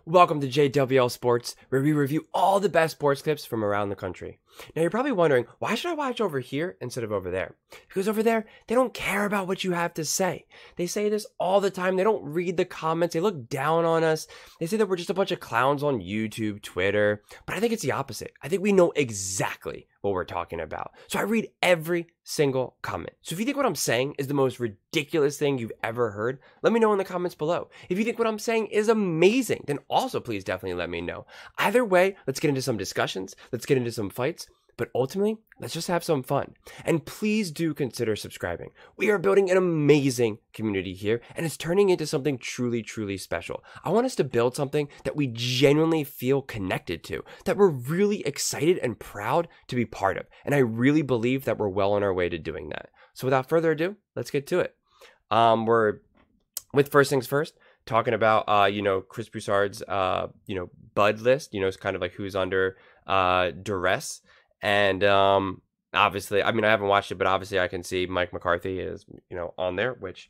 Welcome to JWL Sports, where we review all the best sports clips from around the country. Now, you're probably wondering, why should I watch over here instead of over there? Because over there, they don't care about what you have to say. They say this all the time. They don't read the comments. They look down on us. They say that we're just a bunch of clowns on YouTube, Twitter. But I think it's the opposite. I think we know exactly what we're talking about. So I read every single comment. So if you think what I'm saying is the most ridiculous thing you've ever heard, let me know in the comments below. If you think what I'm saying is amazing, then also please definitely let me know. Either way, let's get into some discussions. Let's get into some fights. But ultimately, let's just have some fun. And please do consider subscribing. We are building an amazing community here, and it's turning into something truly, truly special. I want us to build something that we genuinely feel connected to, that we're really excited and proud to be part of. And I really believe that we're well on our way to doing that. So without further ado, let's get to it. We're, with first things first, talking about, Chris Broussard's, Bud list, it's kind of like who's under duress. And obviously, I haven't watched it, but obviously I can see Mike McCarthy is, on there, which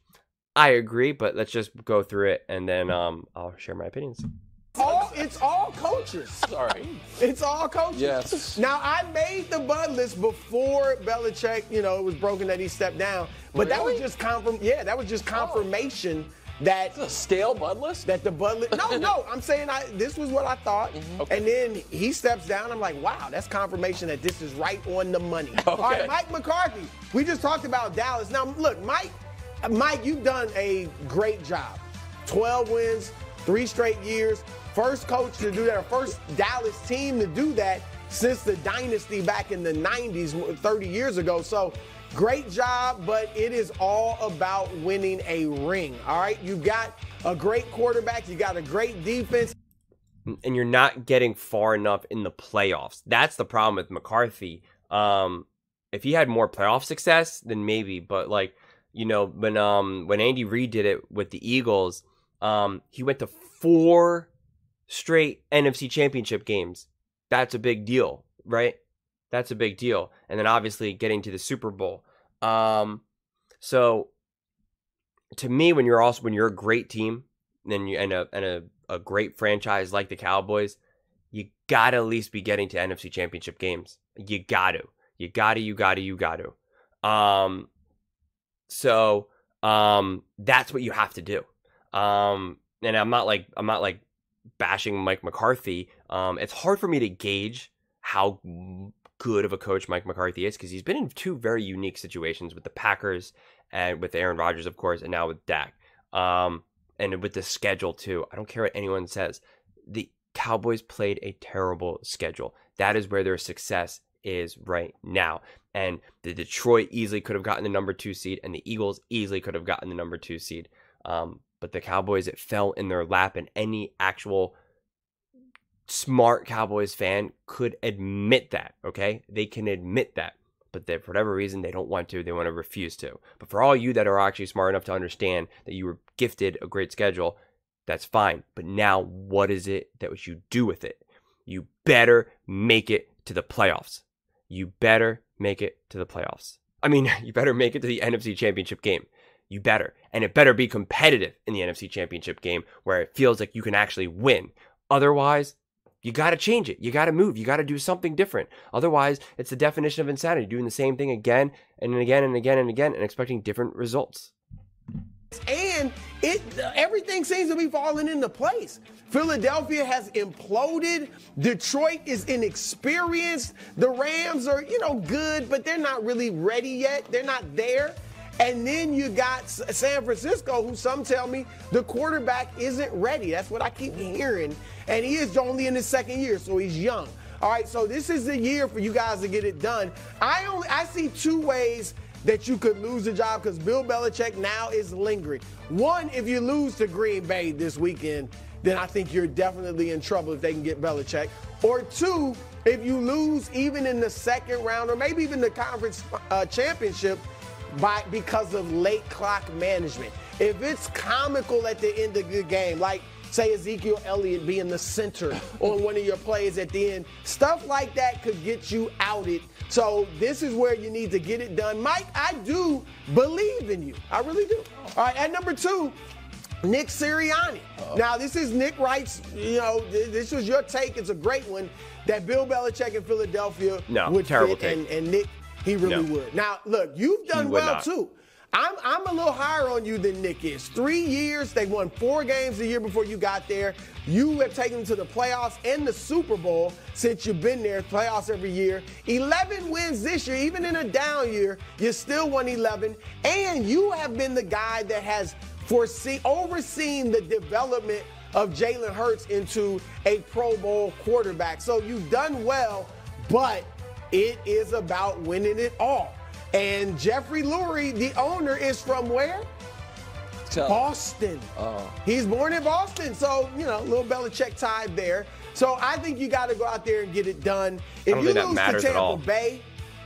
I agree. But let's just go through it, and then I'll share my opinions. It's all coaches. Sorry. It's all coaches. Yes. Now, I made the Bud list before Belichick, it was broken that he stepped down. But that was just confirmation that it's a stale Bud list? That the Bud list. No, I'm saying this was what I thought. Okay. And then he steps down. I'm like, wow, that's confirmation that this is right on the money. Okay. All right, Mike McCarthy. We just talked about Dallas. Now, look, Mike, you've done a great job. 12 wins, 3 straight years. First coach to do that, or first Dallas team to do that since the dynasty back in the 90s, 30 years ago. So, great job, but it is all about winning a ring, all right? You got a great quarterback. You got a great defense. And you're not getting far enough in the playoffs. That's the problem with McCarthy. If he had more playoff success, then maybe. But, when Andy Reid did it with the Eagles, he went to 4 straight NFC Championship games. That's a big deal, right? That's a big deal. And then obviously getting to the Super Bowl. So to me, when you're a great team, then and a great franchise like the Cowboys, you gotta at least be getting to NFC Championship games. You got to. So that's what you have to do. And I'm not bashing Mike McCarthy. It's hard for me to gauge how good of a coach Mike McCarthy is, because he's been in 2 very unique situations with the Packers and with Aaron Rodgers, of course, and now with Dak. And with the schedule too. I don't care what anyone says. The Cowboys played a terrible schedule. That is where their success is right now. And the Detroit easily could have gotten the number 2 seed, and the Eagles easily could have gotten the number 2 seed. But the Cowboys, it fell in their lap, and any actual smart Cowboys fan could admit that, okay? They can admit that, but for whatever reason, they don't want to. They want to refuse to. But for all you that are actually smart enough to understand that you were gifted a great schedule, that's fine. But now, what is it that you do with it? You better make it to the playoffs. You better make it to the playoffs. You better make it to the NFC Championship game. You better. And it better be competitive in the NFC Championship game where it feels like you can actually win. Otherwise, you got to change it. You got to move. You got to do something different. Otherwise, it's the definition of insanity, doing the same thing again and again and again and again and expecting different results. And everything seems to be falling into place. Philadelphia has imploded. Detroit is inexperienced. The Rams are, good, but they're not really ready yet. They're not there. And then you got San Francisco, who some tell me the quarterback isn't ready. That's what I keep hearing. And he is only in his 2nd year, so he's young. All right, so this is the year for you guys to get it done. I see 2 ways that you could lose the job, because Bill Belichick now is lingering. One, if you lose to Green Bay this weekend, then I think you're definitely in trouble if they can get Belichick. Or 2, if you lose even in the 2nd round, or maybe even the conference championship, because of late clock management. If it's comical at the end of the game, like say Ezekiel Elliott being the center on one of your plays at the end, stuff like that could get you outed. So this is where you need to get it done. Mike, I do believe in you. I really do. All right, at number 2, Nick Sirianni. Now, this is Nick Wright's, this was your take. It's a great one that Bill Belichick in Philadelphia would terrible fit, take. and Nick, he really would. Now, look, you've done well, too. I'm a little higher on you than Nick is. 3 years, they won 4 games a year before you got there. You have taken them to the playoffs and the Super Bowl since you've been there, playoffs every year. 11 wins this year, even in a down year, you still won 11. And you have been the guy that has overseen the development of Jalen Hurts into a Pro Bowl quarterback. So you've done well, but it is about winning it all. And Jeffrey Lurie, the owner, is from where? Boston. He's born in Boston. So, little Belichick tied there. So I think you got to go out there and get it done. If you lose to Tampa Bay,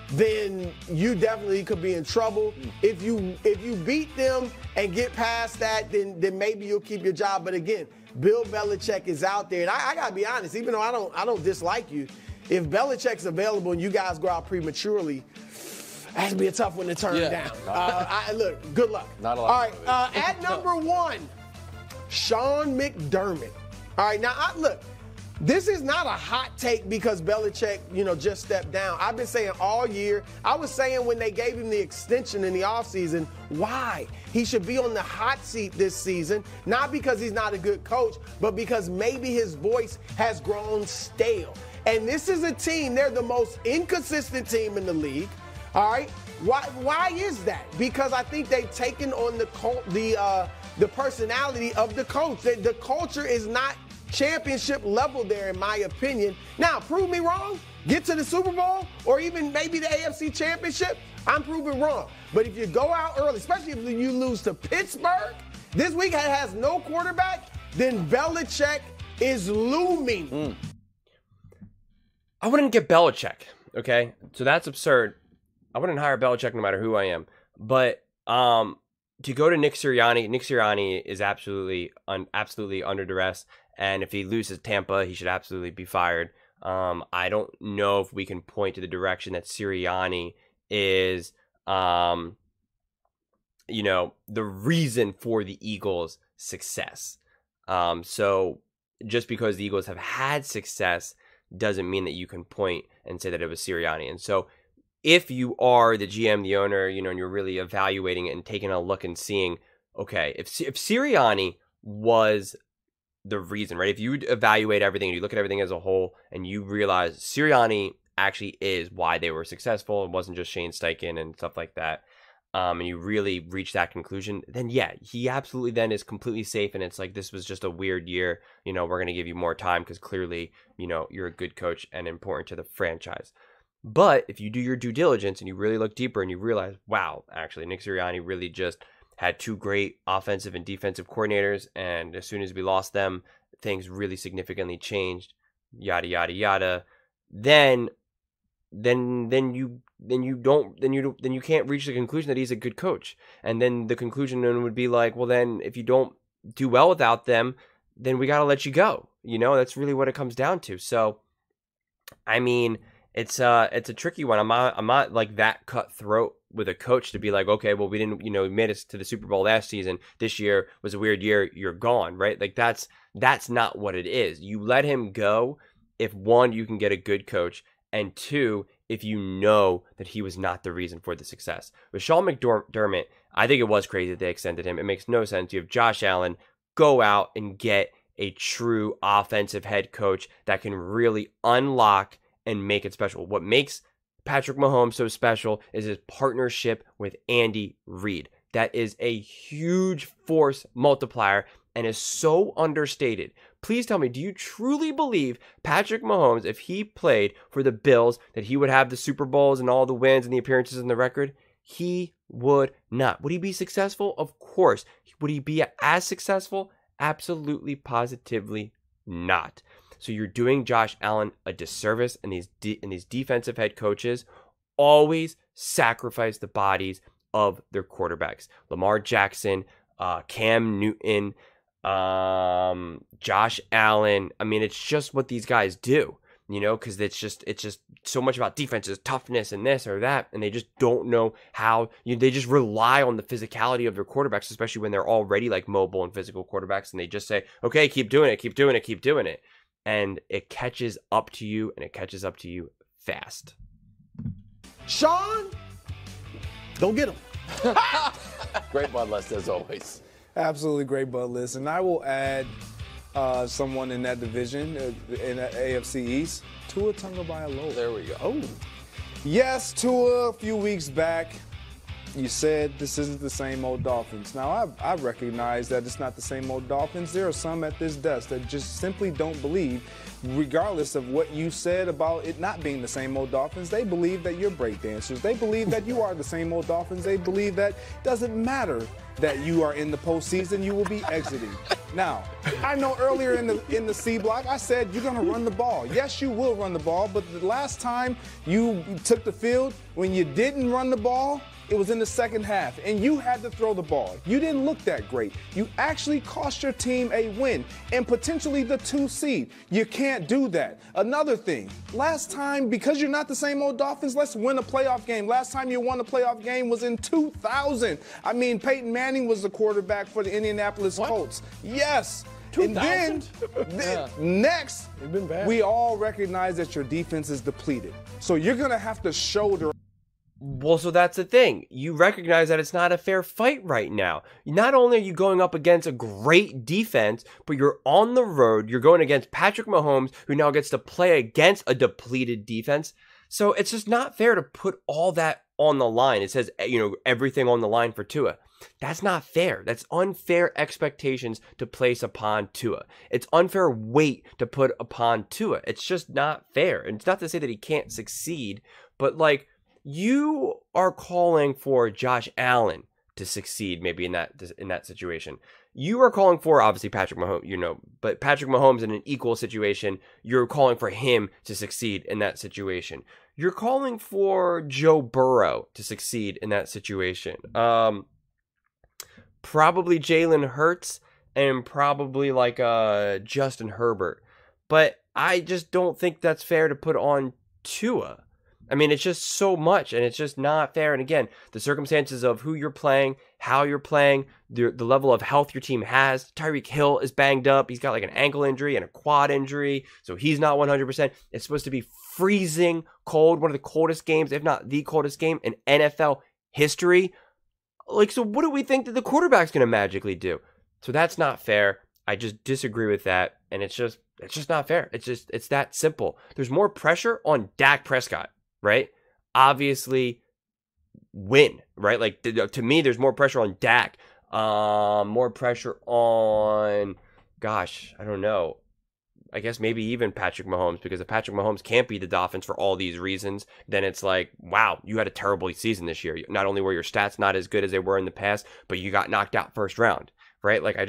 then you definitely could be in trouble. If you beat them and get past that, then maybe you'll keep your job. But again, Bill Belichick is out there. And I got to be honest, even though I don't dislike you, if Belichick's available and you guys go out prematurely, that's going to be a tough one to turn down. Look, good luck. Not a lot. All right, at number 1, Sean McDermott. All right, now, look, this is not a hot take because Belichick, just stepped down. I've been saying all year. I was saying when they gave him the extension in the offseason, why? He should be on the hot seat this season, not because he's not a good coach, but because maybe his voice has grown stale. And this is a team, they're the most inconsistent team in the league. All right, why is that? Because I think they've taken on the personality of the coach. The culture is not championship level there, in my opinion. Now, prove me wrong. Get to the Super Bowl or even maybe the AFC Championship. I'm proven wrong. But if you go out early, especially if you lose to Pittsburgh, this week has no quarterback, then Belichick is looming. I wouldn't get Belichick, okay? So that's absurd. I wouldn't hire Belichick no matter who I am. But to go to Nick Sirianni is absolutely under duress. And if he loses Tampa, he should absolutely be fired. I don't know if we can point to the direction that Sirianni is, the reason for the Eagles' success. So just because the Eagles have had success doesn't mean that you can point and say that it was Sirianni. And so if you are the GM, the owner, and you're really evaluating it and taking a look and seeing, okay, if Sirianni was the reason, right? If you evaluate everything and you look at everything as a whole and you realize Sirianni actually is why they were successful, it wasn't just Shane Steichen and stuff like that, and you really reach that conclusion, then yeah, he absolutely then is completely safe. And it's like, this was just a weird year. We're going to give you more time because clearly, you're a good coach and important to the franchise. But if you do your due diligence and you really look deeper and you realize, wow, actually, Nick Sirianni really just had 2 great offensive and defensive coordinators, and as soon as we lost them, things really significantly changed, yada yada yada. Then you can't reach the conclusion that he's a good coach. And then the conclusion then would be like, well, then if you don't do well without them, then we got to let you go. That's really what it comes down to. So, I mean, it's a tricky one. I'm not like that cutthroat with a coach to be like, okay, well, we didn't, we made us to the Super Bowl last season. This year was a weird year. You're gone, right? Like that's not what it is. You let him go if 1, you can get a good coach, and 2, if you know that he was not the reason for the success. With Sean McDermott, I think it was crazy that they extended him. It makes no sense. You have Josh Allen, go out and get a true offensive head coach that can really unlock and make it special. What makes Patrick Mahomes so special is his partnership with Andy Reid. That is a huge force multiplier and is so understated. Please tell me, do you truly believe Patrick Mahomes, if he played for the Bills, that he would have the Super Bowls and all the wins and the appearances and the record? He would not. Would he be successful? Of course. Would he be as successful? Absolutely, positively not. So you're doing Josh Allen a disservice, and these defensive head coaches always sacrifice the bodies of their quarterbacks. Lamar Jackson, Cam Newton, Josh Allen. I mean, it's just what these guys do. because it's just so much about defenses, toughness, and this or that, and they just don't know how. They just rely on the physicality of their quarterbacks, especially when they're already like mobile and physical quarterbacks, and they just say, "Okay, keep doing it, keep doing it, keep doing it," and it catches up to you, and it catches up to you fast. Sean, don't get him. Great bud list as always. Absolutely great bud list, and I will add someone in that division, in the AFC East, Tua Tagovailoa. There we go. Oh. Yes, Tua, a few weeks back, you said this isn't the same old Dolphins. Now, I recognize that it's not the same old Dolphins. There are some at this desk that just simply don't believe, regardless of what you said about it not being the same old Dolphins. They believe that you're breakdancers. They believe that you are the same old Dolphins. They believe that it doesn't matter that you are in the postseason, you will be exiting. Now, I know earlier in the C block, I said you're going to run the ball. Yes, you will run the ball, but the last time you took the field, when you didn't run the ball, it was in the second half, and you had to throw the ball. You didn't look that great. You actually cost your team a win and potentially the 2 seed. You can't do that. Another thing, last time, because you're not the same old Dolphins, let's win a playoff game. Last time you won a playoff game was in 2000. I mean, Peyton Manning was the quarterback for the Indianapolis Colts. Yes. 2000? And then next, we all recognize that your defense is depleted. So you're going to have to shoulder. Well, so that's the thing. You recognize that it's not a fair fight right now. Not only are you going up against a great defense, but you're on the road. You're going against Patrick Mahomes, who now gets to play against a depleted defense. So it's just not fair to put all that on the line. It says, everything on the line for Tua. That's not fair. That's unfair expectations to place upon Tua. It's unfair weight to put upon Tua. It's just not fair. And it's not to say that he can't succeed, but you are calling for Josh Allen to succeed maybe in that situation. You are calling for, obviously, Patrick Mahomes, but Patrick Mahomes in an equal situation, you're calling for him to succeed in that situation. You're calling for Joe Burrow to succeed in that situation. Probably Jalen Hurts and probably Justin Herbert. But I just don't think that's fair to put on Tua. I mean, it's just so much, and it's just not fair. And again, the circumstances of who you're playing, how you're playing, the level of health your team has. Tyreek Hill is banged up. He's got an ankle injury and a quad injury, so he's not 100%. It's supposed to be freezing cold, one of the coldest games, if not the coldest game in NFL history. So what do we think that the quarterback's going to magically do? So that's not fair. I just disagree with that, and it's just not fair. It's that simple. There's more pressure on Dak Prescott. Right? Obviously, win, right? To me, there's more pressure on Dak, more pressure on, I don't know. I guess maybe even Patrick Mahomes, because if Patrick Mahomes can't beat the Dolphins for all these reasons, then it's wow, you had a terrible season this year. Not only were your stats not as good as they were in the past, but you got knocked out first round, right? I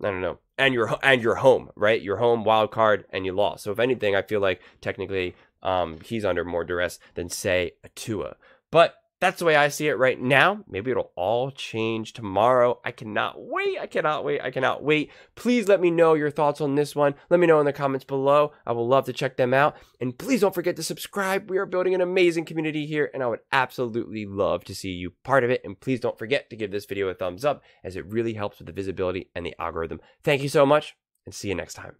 don't know. And you're home, right? You're home, wild card, and you lost. So if anything, I feel like technically he's under more duress than, say, a Tua. But that's the way I see it right now. Maybe it'll all change tomorrow. I cannot wait. Please let me know your thoughts on this one. Let me know in the comments below. I will love to check them out. And please don't forget to subscribe. We are building an amazing community here, and I would absolutely love to see you part of it. And please don't forget to give this video a thumbs up, as it really helps with the visibility and the algorithm. Thank you so much, and see you next time.